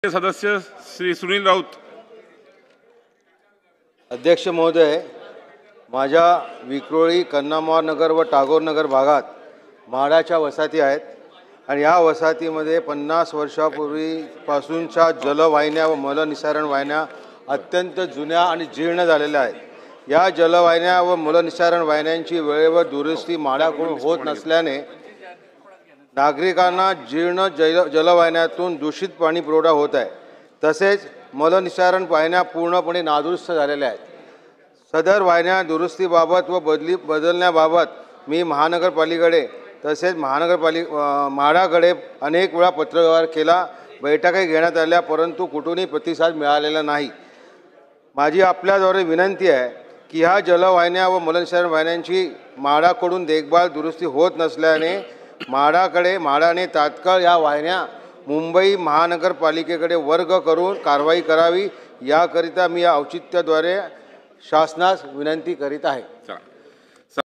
सदस्य श्री सुनील राऊत. अध्यक्ष महोदय, माझ्या विक्रोळी, कन्नामार नगर व टागोर नगर भागात म्हाडाच्या वसाहती आहेत आणि या वसाहतीमध्ये 50 वर्षापूर्वीपासूनच्या जलवाहिन्या व मलनिसारण वाहिन्या अत्यंत जुन्या आणि जीर्ण झालेल्या आहेत. या जलवाहिन्या व मलनिसारण वाहिन्यांची वेळेवर दुरुस्ती म्हाडाकडून होत नसल्याने नागरिकांना जीर्ण जलवाहिन्यातून दूषित पाणी पुरवठा होत आहे. तसेच मलनिसारण वाहिन्या पूर्णपणे नादुरुस्त झालेल्या आहेत. सदर वाहिन्या दुरुस्तीबाबत व बदलण्याबाबत मी महानगरपालिकेकडे तसेच म्हाडाकडे अनेक वेळा पत्रव्यवहार केला, बैठकाही घेण्यात आल्या, परंतु कुठूनही प्रतिसाद मिळालेला नाही. माझी आपल्याद्वारे विनंती आहे की ह्या जलवाहिन्या व मलनिसारण वाहिन्यांची म्हाडाकडून देखभाल दुरुस्ती होत नसल्याने म्हाडाने तात्काळ या वाहिन्या मुंबई महानगरपालिकेकडे वर्ग करून कारवाई करावी, याकरिता मी या औचित्याद्वारे शासनास विनंती करीत आहे.